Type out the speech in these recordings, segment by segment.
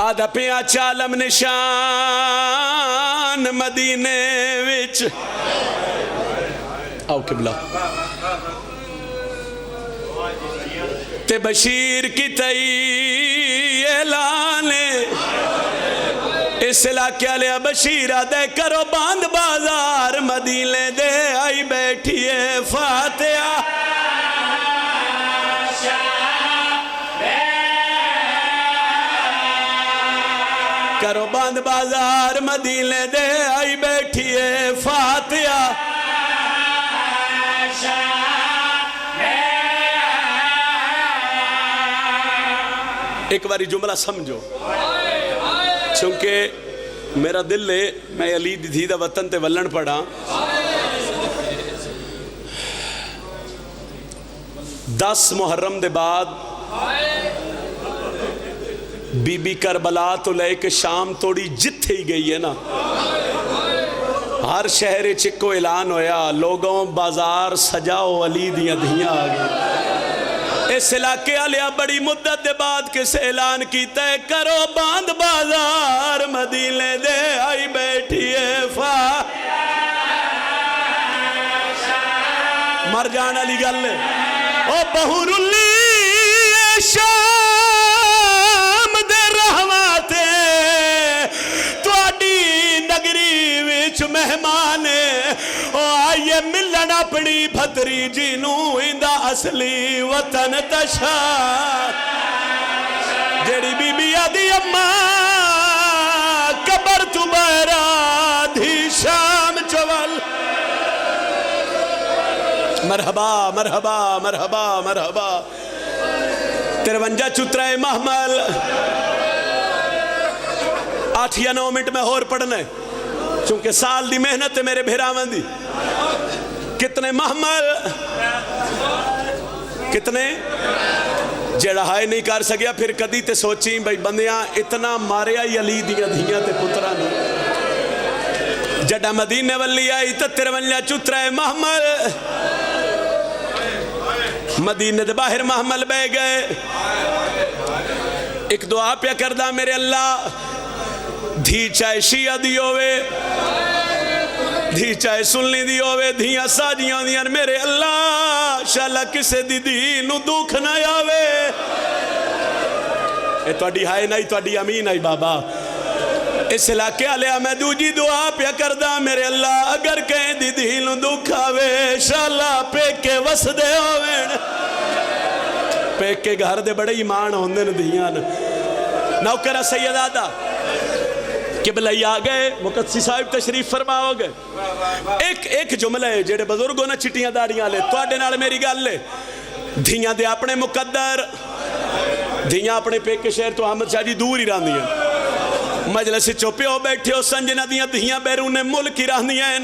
آدھا پیا چالم نشان مدینے وچ آؤ قبلہ تے بشیر کی تئی اعلان اس علاقے لیا بشیرہ دے کرو باند بازار مدینے دے آئی بیٹھیے فاتحہ کرو باند بازار مدینے دے آئی بیٹھیے فاتحہ ایک باری جملہ سمجھو چونکہ میرا دل ہے میں علی دی دھی دا وطن تے ولن پڑھا 10 محرم دے بعد بی بی کربلا تو لے کے شام توڑی جتھے ہی گئی ہے نا ہر شہر چکو اعلان ہویا لوگوں بازار سجاؤ علی دیاں دھیاں آگئے اس علاقے آلیا بڑی مدت دے بعد کس اعلان کیتا ہے کرو باند بازار مدینے دے آئی بیٹھیے مر جان علی گل او بہور لی شام دے رحماتے توڑی نگری وچ مہمانے او آئیے ملن اپنی بھتری جینوں اندہ اصلی وطن تشا جیڑی بی بی آدھی اممہ کبر تو بیرا دھی شام چوال مرحبا مرحبا مرحبا مرحبا 53 چترائے محمل 8 یا 9 منٹ میں اور پڑھنے چونکہ سال دی محنت ہے میرے بھیراون دی کتنے محمل کتنے جیڑا ہائے نہیں کر سکیا پھر کدی تے سوچیں بھئی بندیاں اتنا ماریا ہی علی دیاں دھیاں تے پتران جڑا مدینے والی آئی تے 53 چترائے محمل مدینے دے باہر محمل بے گئے ایک دعا پیا کردہ میرے اللہ دھی چاہے شیعہ دی ہوئے دھی چاہے سنلی دی ہوئے دھیاں ساجیاں دیاں میرے اللہ شاءاللہ کسے دی نو دکھ نہ آوے اے توڑی ہائے نہیں توڑی امین آئی بابا اس علاقے آلیا میں دوجی دعا پیا کردہ میرے اللہ اگر کہیں دی نو دکھ آوے شاءاللہ پیکے وس دے ہوئے پیکے گھر دے بڑے ایمان ہوندے دھیاں نوکرہ سید آدھا قبلہ ہی آگئے مقدسی صاحب تشریف فرماؤ گئے ایک جملہ ہے جیڑے بزرگوں نے چٹیاں داڑیاں لے تو آڈے نال میری گال لے دھیاں دے اپنے مقدر دھیاں اپنے پیکے شہر تو احمد شاہ جی دور ہی رہن دیا مجلس چوپے ہو بیٹھے ہو سنجنہ دیاں دھیاں بیرون ملک ہی رہن دیا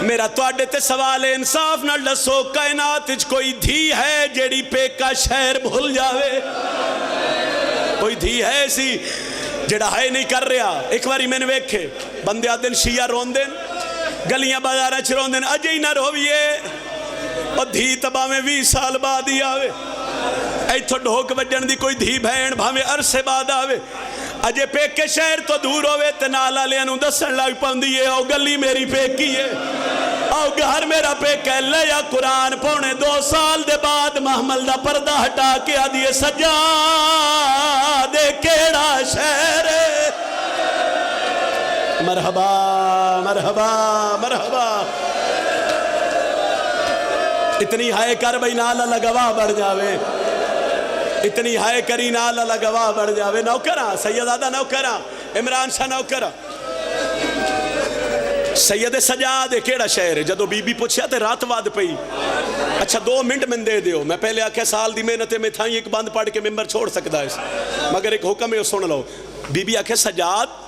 میرا تو آڈے تے سوال انصاف نہ لسو کائنات کوئی دھی ہے جیڑی پیکا شہر بھول جاوے کوئی دھی ہے ایسی جڑا ہائے نہیں کر رہا ایک باری میں نے ویکھے بندے آدن شیعہ روندن گلیاں بازارہ چھ روندن اجے ہی نہ رویے اور دھی تباہ میں 20 سال بعد ہی آوے ایتھو ڈھوک بجن دی کوئی دھی بھین بھاوے عرصے بعد آوے اجے پیک کے شہر تو دور ہوئے تنالا لیانوں دسن لگ پاندیے او گلی میری پیکی ہے او گھر میرا پیک ہے لیا قرآن پونے 2 سال دے بعد محمل دا پردہ ہٹا کے آدھیے سجا دے کیڑا شہر مرحبا مرحبا مرحبا اتنی ہائے کر بھئی نالا لگوا بڑھ جاوے اتنی ہائے کری نالا لگوا بڑھ جاوے نوکرہ سیدادہ نوکرہ عمران شاہ نوکرہ سید سجاد کیڑا شہر ہے جدو بی بی پوچھیا تے رات واد پئی اچھا 2 منٹ میں دے دیو میں پہلے آکھے سال دی محنت میں تھا ایک بند پڑھ کے ممبر چھوڑ سکتا ہے مگر ایک حکم ہے سن لو بی بی آکھے سجاد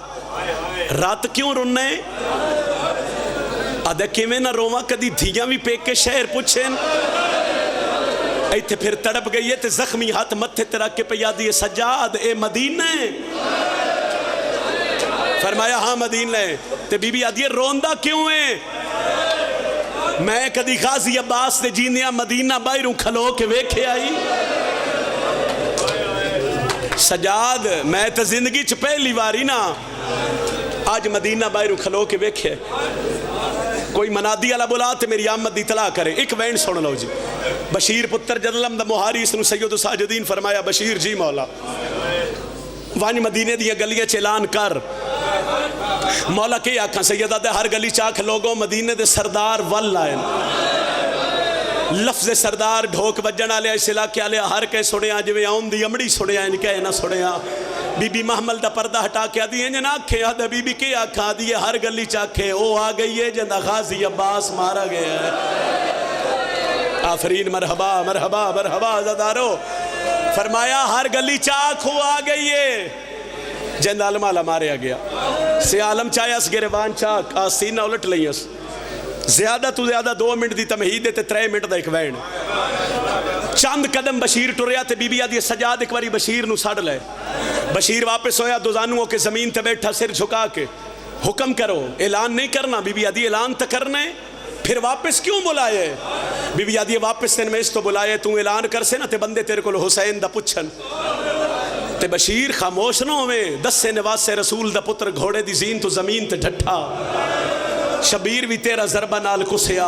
رات کیوں رننے آدھے کیویں نہ رواں کدی دھیاں بھی پیک کے شہر پوچھیں ایتھے پھر تڑپ گئی ہے تے زخمی ہاتھ متھے ترک کے پہ یادی سجاد اے مدینہ ہے فرمایا ہاں مدینہ ہے تے بی بی آدھی روندہ کیوں ہے میں کدی غازی عباس دے جیندیاں مدینہ باہروں کھلو کے ویکھے آئی سجاد میں تو زندگی چ پہلی واری نا آج مدینہ باہروں کھلو کے ویکھے کوئی منادی والا بلا تے میری آمد دی اطلاع کرے. ایک وین سن لو جی. بشیر پتر جدلم دا مہاری اس نو سید الساجدین فرمایا بشیر جی مولا وانج مدینے دیا گلیاں چ اعلان کر. مولا کے آکھاں سیدہ دے ہر گلی چاک لوگوں مدینے دے سردار ول آئے. لفظ سردار ڈھوک بجن والے اس علاقے والے ہر کے سنیا جویں آن دی امڑی سنیا ان کہ نہ سنیا. بی بی محمل دا پردہ ہٹا کے آدھی ہیں آنکھیں آدھا بی بی کے آکھا دی ہے ہر گلی چاکھے او آ گئی ہے جندہ غازی عباس مارا گیا ہے. آفرین مرحبا مرحبا مرحبا عزادارو. فرمایا ہر گلی چاک ہو آ گئی ہے جندہ علمالا ماریا گیا. سے عالم چاہیا اس گریبان چاک آسینہ الٹ لئی اس زیادہ تو زیادہ 2 منٹ دی تمہید تے 3 منٹ دا ایک وین. چند قدم بشیر ٹریا تے بی بی آدھی سجاد ایک باری بشیر نو ساڑ لے. بشیر واپس ہویا دو زانوں کے زمین تے بیٹھا سر جھکا کے حکم کرو اعلان نہیں کرنا. بی بی آدھی اعلان تا کرنے پھر واپس کیوں بلائے. بی بی آدھی واپس تین میں اس تو بلائے تو اعلان کر سے نا تے بندے تیرے کو حسین دا پچھن. تے بشیر خاموش نہ ہوئے 10 سے نواز رسول دا پتر گھوڑے دی زین تو زمین تے ڈھٹھا. شبیر بھی تیرا ضربہ نال کسیا.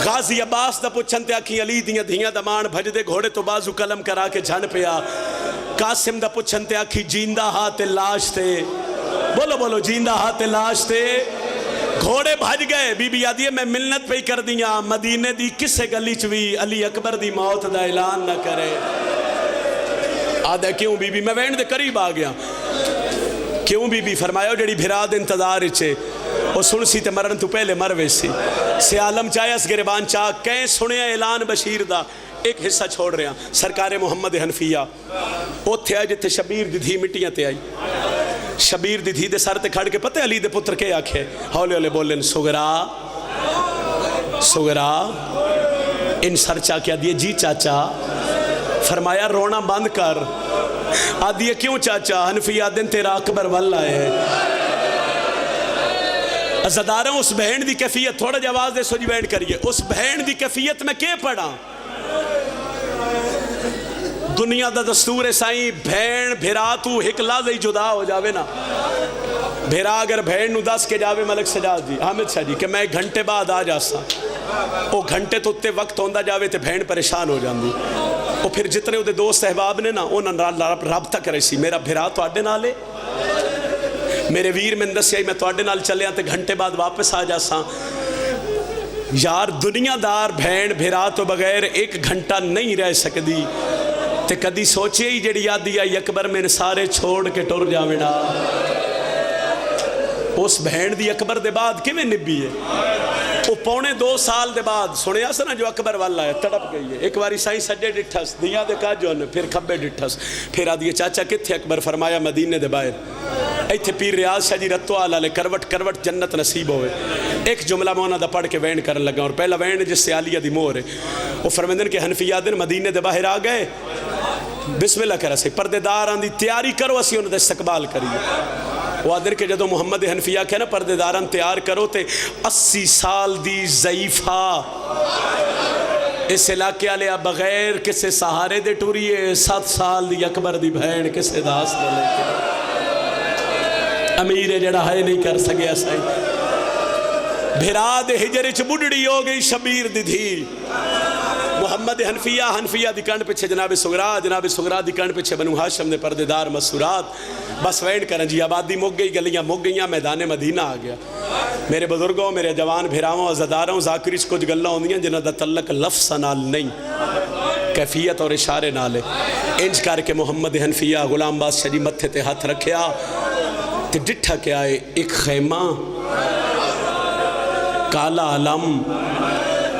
غازی عباس دا پچھن تے آکھی علی دیاں دھیاں دمان بھج دے گھوڑے تو بازو قلم کرا کے جھن پیا. قاسم دا پچھن تے آکھی جیندہ ہاتھ لاش تے بولو بولو جیندہ ہاتھ لاش تے گھوڑے بھج گئے. بی بی آدھی ہے میں ملنت پہ کر دیاں مدینے دی کسے گلی چوی علی اکبر دی موت دا اعلان نہ کرے. آدھا کیوں بی بی میں وینڈ دے قریب آ گیا. کیوں بی بی فرمایا جڑی بھرا دے انتظار اچھے وہ سن سی تے مرن تو پہلے مروے سی. سے عالم چاہیا اس گریبان چاک کہیں سنیا اعلان بشیر دا. ایک حصہ چھوڑ رہے ہیں سرکار محمد حنفیہ اوتھے آئے جتے شبیر دی دھی مٹیاں تے آئی. شبیر دی دھی دے سر تے کھڑ کے پتہ علی دے پتر کے آکھے ہولے ہولے بولن سگرا سگرا ان سر چا کیا دیئے جی چاچا. فرمایا رونا بند کر. آدھی ہے کیوں چاچا. حنفیہ دن تیرا اکبر وال آئے. عزاداروں اس بہن دی کیفیت تھوڑا جواز دے سوجی بہن کریے. اس بہن دی کیفیت میں کیا پڑھا. دنیا دا دستور سائیں بہن بھیرا تو ایک لازی جدا ہو جاوے نا. بھیرا اگر بہن نو 10 کے جاوے ملک سجاد جی حامد شاہ جی کہ میں 1 گھنٹے بعد آ جاسا وہ گھنٹے تو تے وقت ہوندہ جاوے تے بہن پریشان ہو جاندی. وہ پھر جتنے وہ دوست احباب نے نا انہوں رابطہ کرے سی میرا بھیرا تو آڈے نالے میرے ویر میں اندس میں تو آڈے نال چلے آتے گھنٹے بعد واپس آ جاسا. یار دنیا دار بہن بھیرا تو بغیر 1 گھنٹہ نہیں رہ سکتی. تے کدی سوچے ہی جڑی یادی آئی اکبر میں سارے چھوڑ کے ٹر جاوے نا. اس بہن دی اکبر دے بعد کیویں نبی ہے. وہ 2.25 سال دے بعد سنیا سا نا جو اکبر والا ہے تڑپ گئی ہے. ایک باری سائیں سجے ڈٹھس دیاں دے کاجون پھر کھبے ڈٹھس. پھر آدھی چاچا کتھے اکبر. فرمایا مدینے دے باہر ایتھے پیر ریاض شاہ جی رتو آلہ لے کروٹ کروٹ جنت نصیب ہوئے. ایک جملہ مونا دا پڑھ کے وین کرن لگا اور پہلا وین جس سے عالیہ دی مور ہے. وہ فرمیندن کہ حنفیہ دن مدینے دے باہر آ گئے بسم اللہ کرا سے پردے داران دی تیاری کرو اسی انہوں دے استقبال کریے. وہ آدھر کہ جدو محمد حنفیہ کہے نا پردے داران تیار کرو تے 80 سال دی ضعیفہ اس علاقے آلے بغیر کسے سہارے دے ٹوریے 7 سال دی اکبر دی بہن کسے داس دے لے کے امیر جڑا ہے نہیں کر سکیا سائی. بھرا دے ہجر چ بڑھڑی ہو گئی شبیر دی دھی. محمد حنفیہ دی کنڈ پچھے جناب سغرا دی کنڈ پچھے بنو ہاشم دے پردے دار مسورات. بس وینڈ کرن جی آبادی مک گئی گلیاں مک گئیاں میدان مدینہ آ گیا. میرے بزرگوں میرے جوان بھیراؤں عزاداروں ذاکریچ کچھ گلہ ہوندیاں جنہ دا تعلق لفظ نال نہیں کیفیت اور اشارے نالے. انج کر کے محمد حنفیہ غلام بادشاہ جی متھے تے ہاتھ رکھیا تے ڈٹھا کے آئے ایک خیمہ کالا علم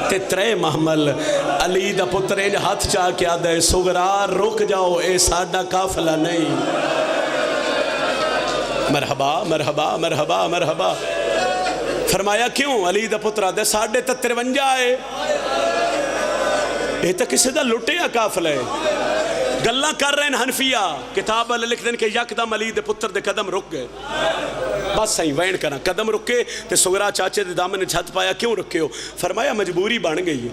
تے 3 محمل. علی دا پتر انج ہاتھ چاہ کے آدھے سغرا رک جاؤ اے ساڈا قافلہ نہیں. مرحبا مرحبا مرحبا مرحبا. فرمایا کیوں. علی دا پتر آدھے 53 آئے. یہ تو کسی دا لٹے یا قافلہ ہے. گلہ کر رہے ہیں حنفیہ کتاب والے لکھ دیں کہ یکدم علی دے پتر دے قدم رک گئے. بس صحیح وینڈ کرنا قدم رکے تے سغرا چاچے دے دامن نے چھت پایا کیوں رکے ہو. فرمایا مجبوری بن گئی ہے.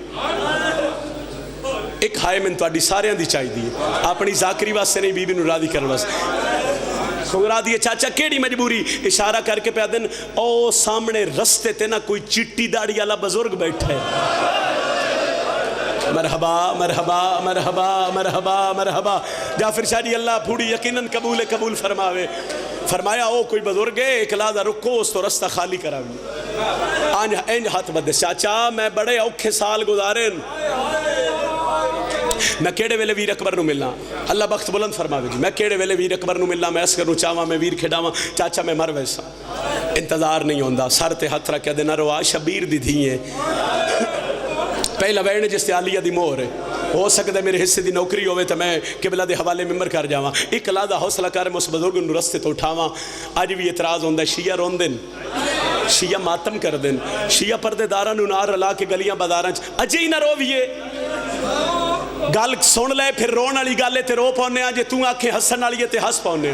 ایک ہائے من تواڈی ساریاں دی چاہیے اپنی ذاکری واسطے نہیں بیوی نو راضی کرن واسطے سنگرا دیے چاچا کیڑی مجبوری اشارہ کر کے پیا دن او سامنے رستے تے نا کوئی چٹی داڑھی والا بزرگ بیٹھا ہے مرحبا مرحبا مرحبا مرحبا مرحبا جعفر شاہ جی اللہ پھوڑی یقیناً قبول فرماوے فرمایا او کوئی بزرگ ہے ایک لادہ رکو اس تو رستہ خالی کراوی آنج اینج ہاتھ بدے چاچا میں بڑے اوکھے سال گزارن میں کیڑے ویلے ویر اکبر نو ملنا اللہ بخت بلند فرماوے جی میں کیڑے ویلے ویر اکبر نو ملنا میں اس کروں چاہواں میں ویر کھڑاواں چاچا میں مر ویسا انتظار نہیں ہوندا سر تے ہتھ رکھ کے دینا روا شبیر دی دھی ہے پہلا ویڑ جس تے عالیہ دی مہر ہے ہو سکتا ہے میرے حصے دی نوکری ہوئے تو میں قبلہ دے حوالے ممبر کر جاواں ایک لادہ حوصلہ کر میں اس بزرگ نو رستے تو اٹھاواں آج بھی اعتراض ہوندہ ہے شیعہ رون دن شیعہ ماتم کر دن شیعہ پردے دارہ نو نار رلا کے گلیاں بازاراں اجے ہی نہ رویے گل سن لے پھر رون والی گل تے رو پاؤنے جے تو آنکھیں ہسن والی تے ہس پاؤنے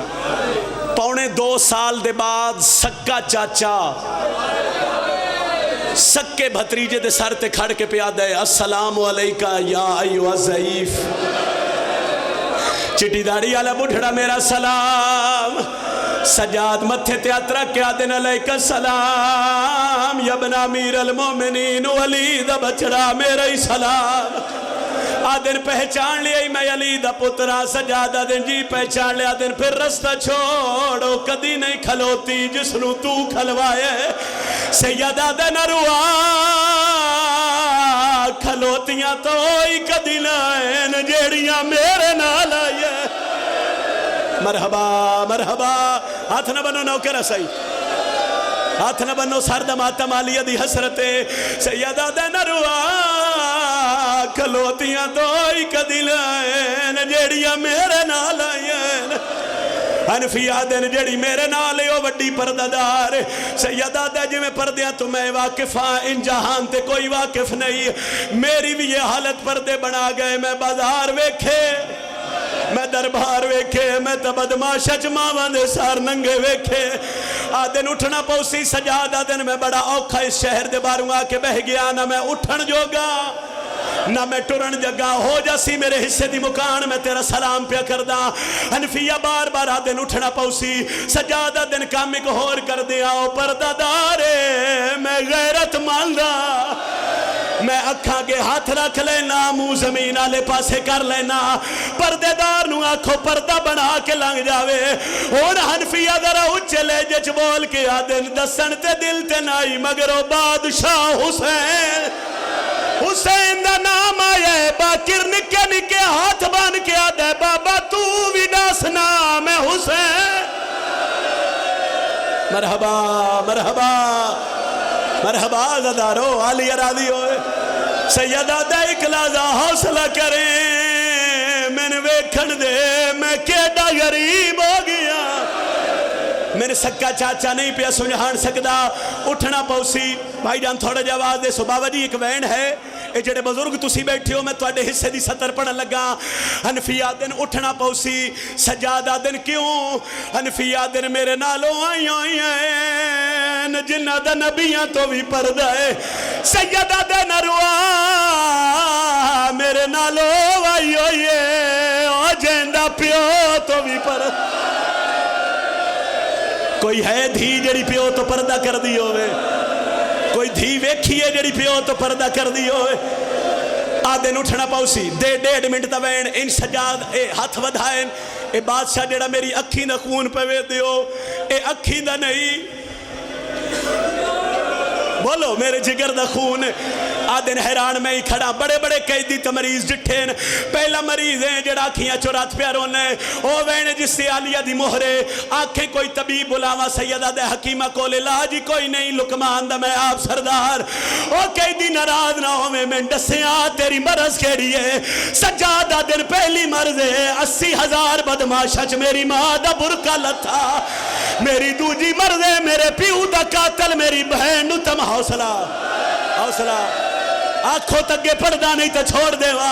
پونے 2 سال دے بعد سکا چاچا سکے بھتریجے دے سر تے کھڑ کے پیادہ ہے السلام علیکہ یا ایوہ ضعیف چٹی داڑی والا بڑھڑا میرا سلام سجاد متھے تے اترا کیا دن علیکہ السلام یا ابن امیر المومنین ولی دا بچڑا میرا ہی سلام آدن پہچان لیا میں علی دا پترا سجادہ دن جی پہچان لیا دن پھر رستہ چھوڑو کدی نہیں کھلوتی جس نو تو کھلوائے سیدہ دن روا کھلوتیاں تو ہی کدی لائن جیڑیاں میرے نال آئے مرحبا مرحبا ہاتھ نہ بنو نوکر سائی ہاتھ نہ بنو سردہ ماتم علیہ دی حسرتے سیدہ دن روا کھلوتیاں تو ہی کدی لائن جیڑیاں میرے نال آئین حنفیہ دن جیڑی میرے نال او وڈی پردہ دار سیدہ دے جی میں پردیاں تو میں واقف ہاں ان جہان تے کوئی واقف نہیں میری بھی یہ حالت پردے بنا گئے میں بازار ویکھے میں دربار ویکھے میں تبدماش اجماواں دے سار ننگے ویکھے آدن اٹھنا پوسی سجادہ دن میں بڑا اوکھا اس شہر دے باروں آ کے بہ گیا نہ میں اٹھن جوگا نہ میں ٹرن جگہ ہو جاسی میرے حصے دی مکان میں تیرا سلام پیا کردہ حنفیہ بار بار آدن اٹھنا پوسی سجادہ دن کامی کو ہور کر دیا پردہ دارے میں غیرت ماندہ میں اکھاں کے ہاتھ رکھ لینا منہ زمین آلے پاسے کر لینا پردے دار نو آنکھوں پردہ بنا کے لنگ جاوے اور حنفیہ ذرا اچھے لے جچ بول کے آدن دسن تے دل تے نائی مگر او بادشاہ حسین دا نام آئے باکر نکے نکے ہاتھ بان کے آدھے بابا تو بھی ڈاسنا میں حسین مرحبا مرحبا مرحبا زدارو علی راضی ہوئے سیدہ دا اکلازہ حوصلہ کریں میں نے ویکھن دے میں کیڑا غریب ہو گیا میرے سکا چاچا نہیں پیا سنجھان سکدا اٹھنا پوسی بھائی جان تھوڑا جواز دے بابا جی ایک وین ہے اے جڑے بزرگ تسی بیٹھے ہو میں تواڈے حصے دی سطر پڑھن لگا حنفیہ دن اٹھنا پوسی سجادہ دن کیوں حنفیہ دن میرے نالوں آئی آئین جنہ دا نبیاں تو بھی پردہ ہے سیدہ دن روا میرے نالوں آئی آئین جیندہ پیو تو بھی پردہ کوئی ہے دھی جڑی پیو تو پردہ کر دی ہوئے کوئی دھی ویکھی ہے جڑی پیو تو پردہ کر دی ہوئے آدھن اٹھنا پاؤسی دے 1.5 منٹ تاوین ان سجاد اے ہاتھ ودھائن اے بادشاہ جڑا میری اکھی نہ خون پوے دیو اے اکھی دا نہیں بولو میرے جگر دا خون آدھن حیران میں ہی کھڑا بڑے بڑے قیدی تا مریض جٹھین پہلا مریض ہیں جڑا آنکھیاں چورات پیاروں نے او وین جس سے عالیہ دی مہرے آنکھیں کوئی طبیب بلاوا سیدہ دے حکیمہ کو لے لاجی کوئی نہیں لکمان دا میں آپ سردار او قیدی ناراض نہ ہو میں ڈسیاں تیری مرض کیڑی ہے سجادہ دن پہلی مرض ہے 80,000 بدماشچ میری ماں دا برکا لتھا میری دوجی مرض ہے میرے پیو دا قاتل میری بہن نو تم حوصلہ حوصلہ آنکھوں تک پردہ نہیں تو چھوڑ دے وا